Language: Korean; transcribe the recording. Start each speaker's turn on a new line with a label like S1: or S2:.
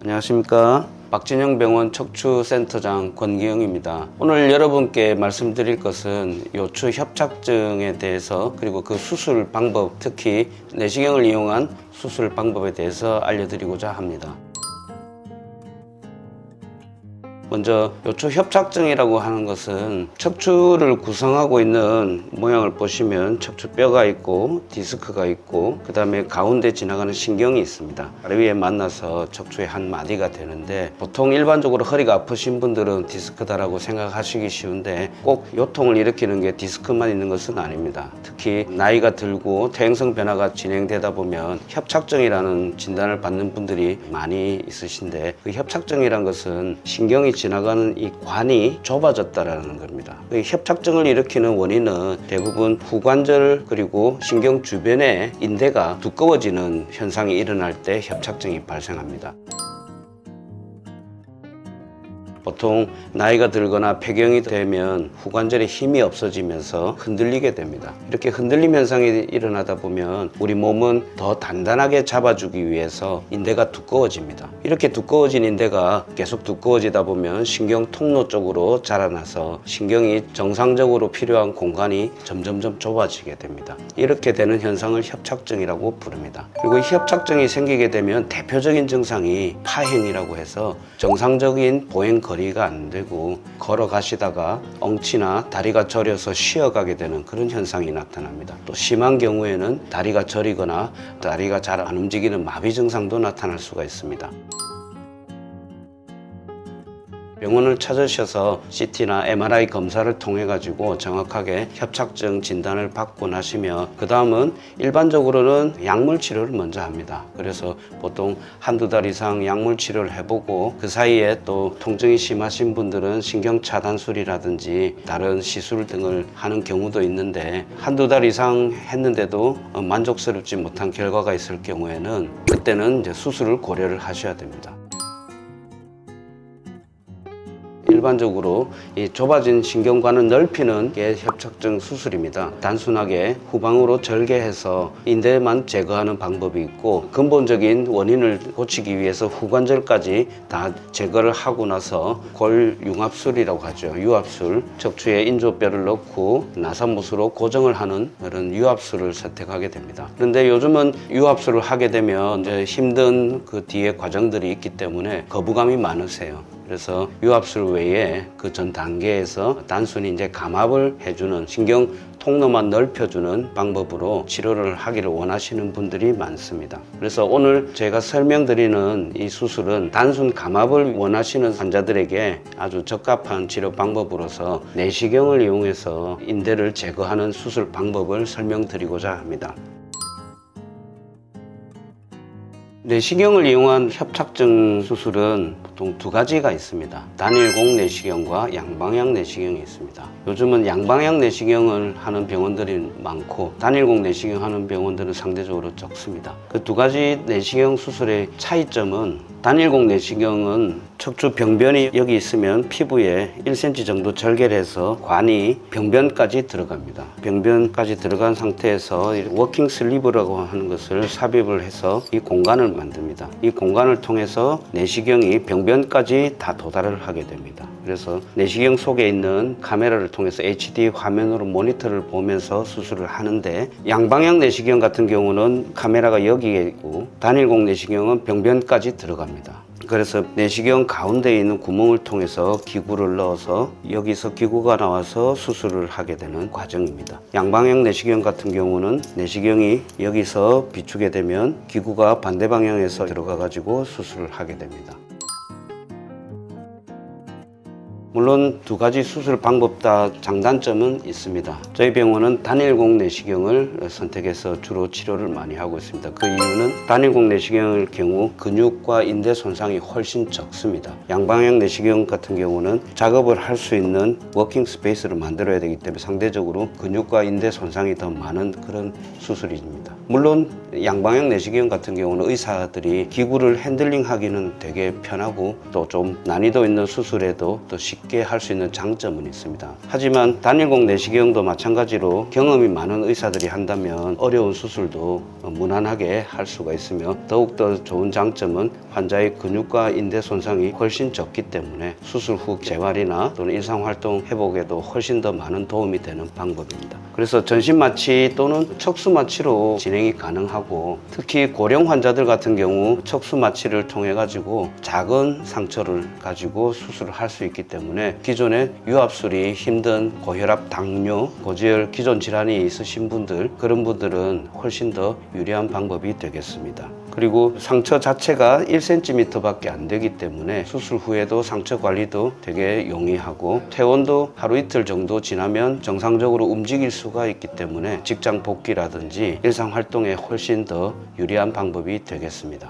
S1: 안녕하십니까. 박진영 병원 척추센터장 권기영입니다. 오늘 여러분께 말씀드릴 것은 요추 협착증에 대해서 그리고 그 수술 방법, 특히 내시경을 이용한 수술 방법에 대해서 알려드리고자 합니다. 먼저 요추 협착증이라고 하는 것은 척추를 구성하고 있는 모양을 보시면 척추뼈가 있고 디스크가 있고 그 다음에 가운데 지나가는 신경이 있습니다. 다리 위에 만나서 척추의 한 마디가 되는데 보통 일반적으로 허리가 아프신 분들은 디스크다라고 생각하시기 쉬운데 꼭 요통을 일으키는 게 디스크만 있는 것은 아닙니다. 특히 나이가 들고 퇴행성 변화가 진행되다 보면 협착증이라는 진단을 받는 분들이 많이 있으신데 그 협착증이란 것은 신경이 지나가는 이 관이 좁아졌다라는 겁니다. 이 협착증을 일으키는 원인은 대부분 후관절 그리고 신경 주변에 인대가 두꺼워지는 현상이 일어날 때 협착증이 발생합니다. 보통 나이가 들거나 폐경이 되면 후관절에 힘이 없어지면서 흔들리게 됩니다. 이렇게 흔들림 현상이 일어나다 보면 우리 몸은 더 단단하게 잡아주기 위해서 인대가 두꺼워집니다. 이렇게 두꺼워진 인대가 계속 두꺼워지다 보면 신경 통로 쪽으로 자라나서 신경이 정상적으로 필요한 공간이 점점점 좁아지게 됩니다. 이렇게 되는 현상을 협착증이라고 부릅니다. 그리고 이 협착증이 생기게 되면 대표적인 증상이 파행이라고 해서 정상적인 보행 거리가 안 되고 걸어가시다가 엉치나 다리가 저려서 쉬어가게 되는 그런 현상이 나타납니다. 또 심한 경우에는 다리가 저리거나 다리가 잘 안 움직이는 마비 증상도 나타날 수가 있습니다. 병원을 찾으셔서 CT나 MRI 검사를 통해 가지고 정확하게 협착증 진단을 받고 나시면 그 다음은 일반적으로는 약물 치료를 먼저 합니다. 그래서 보통 한두 달 이상 약물 치료를 해보고 그 사이에 또 통증이 심하신 분들은 신경 차단술이라든지 다른 시술 등을 하는 경우도 있는데 한두 달 이상 했는데도 만족스럽지 못한 결과가 있을 경우에는 그때는 이제 수술을 고려를 하셔야 됩니다. 일반적으로 이 좁아진 신경관을 넓히는 게 협착증 수술입니다. 단순하게 후방으로 절개해서 인대만 제거하는 방법이 있고 근본적인 원인을 고치기 위해서 후관절까지 다 제거를 하고 나서 골융합술이라고 하죠. 유합술, 척추에 인조뼈를 넣고 나사못으로 고정을 하는 그런 유합술을 선택하게 됩니다. 그런데 요즘은 유합술을 하게 되면 이제 힘든 그 뒤에 과정들이 있기 때문에 거부감이 많으세요. 그래서 유합술 외에 그 전 단계에서 단순히 이제 감압을 해주는 신경 통로만 넓혀주는 방법으로 치료를 하기를 원하시는 분들이 많습니다. 그래서 오늘 제가 설명드리는 이 수술은 단순 감압을 원하시는 환자들에게 아주 적합한 치료 방법으로서 내시경을 이용해서 인대를 제거하는 수술 방법을 설명드리고자 합니다. 내시경을 이용한 협착증 수술은 보통 두 가지가 있습니다. 단일공 내시경과 양방향 내시경이 있습니다. 요즘은 양방향 내시경을 하는 병원들이 많고 단일공 내시경 하는 병원들은 상대적으로 적습니다. 그 두 가지 내시경 수술의 차이점은 단일공 내시경은 척추 병변이 여기 있으면 피부에 1cm 정도 절개를 해서 관이 병변까지 들어갑니다. 병변까지 들어간 상태에서 워킹 슬리브라고 하는 것을 삽입을 해서 이 공간을 만듭니다. 이 공간을 통해서 내시경이 병변까지 다 도달을 하게 됩니다. 그래서 내시경 속에 있는 카메라를 통해서 HD 화면으로 모니터를 보면서 수술을 하는데 양방향 내시경 같은 경우는 카메라가 여기에 있고 단일공 내시경은 병변까지 들어갑니다. 그래서 내시경 가운데에 있는 구멍을 통해서 기구를 넣어서 여기서 기구가 나와서 수술을 하게 되는 과정입니다. 양방향 내시경 같은 경우는 내시경이 여기서 비추게 되면 기구가 반대 방향에서 들어가 가지고 수술을 하게 됩니다. 물론 두 가지 수술 방법 다 장단점은 있습니다. 저희 병원은 단일공 내시경을 선택해서 주로 치료를 많이 하고 있습니다. 그 이유는 단일공 내시경의 경우 근육과 인대 손상이 훨씬 적습니다. 양방향 내시경 같은 경우는 작업을 할 수 있는 워킹 스페이스를 만들어야 되기 때문에 상대적으로 근육과 인대 손상이 더 많은 그런 수술입니다. 물론 양방향 내시경 같은 경우는 의사들이 기구를 핸들링하기는 되게 편하고 또 좀 난이도 있는 수술에도 또 쉽게 할 수 있는 장점은 있습니다. 하지만 단일공 내시경도 마찬가지로 경험이 많은 의사들이 한다면 어려운 수술도 무난하게 할 수가 있으며 더욱더 좋은 장점은 환자의 근육과 인대 손상이 훨씬 적기 때문에 수술 후 재활이나 또는 일상활동 회복에도 훨씬 더 많은 도움이 되는 방법입니다. 그래서 전신마취 또는 척수마취로 진행이 가능하고 특히 고령 환자들 같은 경우 척수마취를 통해 가지고 작은 상처를 가지고 수술을 할 수 있기 때문에 기존에 유압술이 힘든 고혈압, 당뇨, 고지혈 기존 질환이 있으신 분들 그런 분들은 훨씬 더 유리한 방법이 되겠습니다. 그리고 상처 자체가 1cm 밖에 안 되기 때문에 수술 후에도 상처 관리도 되게 용이하고 퇴원도 하루 이틀 정도 지나면 정상적으로 움직일 수가 있기 때문에 직장 복귀라든지 일상 활동에 훨씬 더 유리한 방법이 되겠습니다.